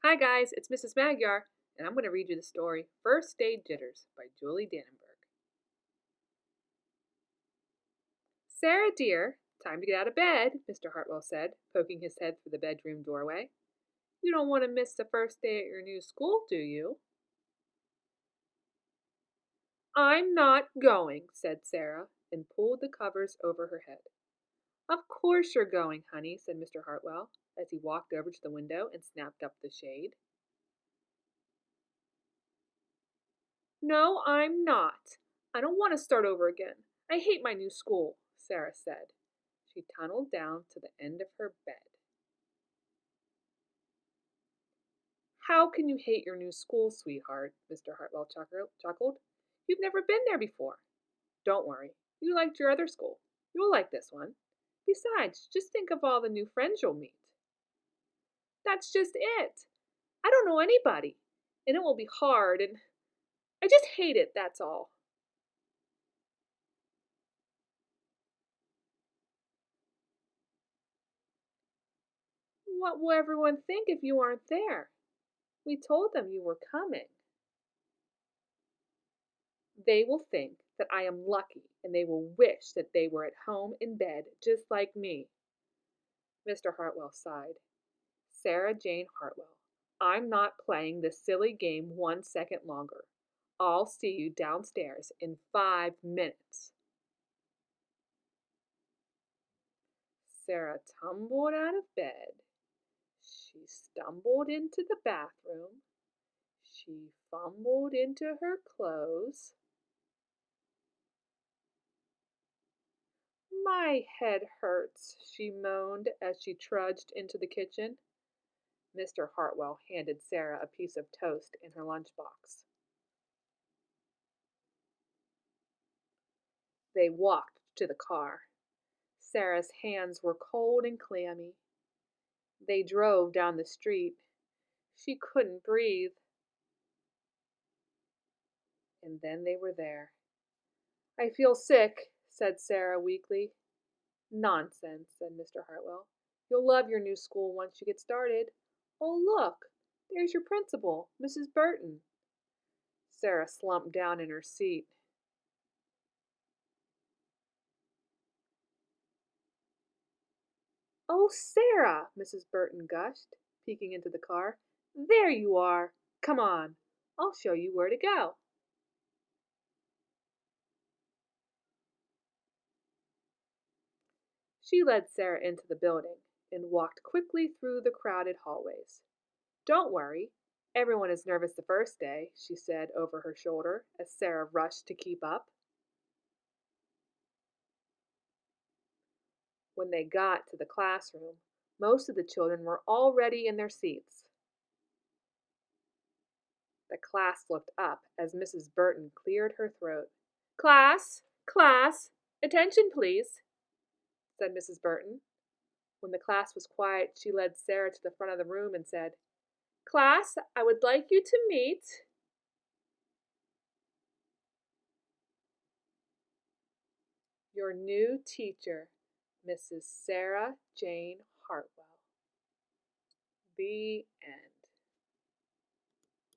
Hi guys, it's Mrs. Magyar, and I'm going to read you the story First Day Jitters by Julie Dannenberg. Sarah dear, time to get out of bed, Mr. Hartwell said, poking his head through the bedroom doorway. You don't want to miss the first day at your new school, do you? I'm not going, said Sarah, and pulled the covers over her head. Of course you're going, honey, said Mr. Hartwell, as he walked over to the window and snapped up the shade. No, I'm not. I don't want to start over again. I hate my new school, Sarah said. She tunneled down to the end of her bed. How can you hate your new school, sweetheart? Mr. Hartwell chuckled. You've never been there before. Don't worry. You liked your other school. You'll like this one. Besides, just think of all the new friends you'll meet. That's just it. I don't know anybody, and it will be hard, and I just hate it, that's all. What will everyone think if you aren't there? We told them you were coming. They will think that I am lucky, and they will wish that they were at home in bed just like me. Mr. Hartwell sighed. Sarah Jane Hartwell, I'm not playing this silly game 1 second longer. I'll see you downstairs in 5 minutes. Sarah tumbled out of bed. She stumbled into the bathroom. She fumbled into her clothes. My head hurts, she moaned as she trudged into the kitchen. Mr. Hartwell handed Sarah a piece of toast in her lunchbox. They walked to the car. Sarah's hands were cold and clammy. They drove down the street. She couldn't breathe. And then they were there. I feel sick, said Sarah weakly. Nonsense, said Mr. Hartwell. You'll love your new school once you get started. Oh, look, there's your principal, Mrs. Burton. Sarah slumped down in her seat. Oh, Sarah, Mrs. Burton gushed, peeking into the car. There you are. Come on. I'll show you where to go. She led Sarah into the building and walked quickly through the crowded hallways. Don't worry. Everyone is nervous the first day, she said over her shoulder as Sarah rushed to keep up. When they got to the classroom, most of the children were already in their seats. The class looked up as Mrs. Burton cleared her throat. Class, attention please, said Mrs. Burton. When the class was quiet, she led Sarah to the front of the room and said, Class, I would like you to meet your new teacher, Mrs. Sarah Jane Hartwell. The end.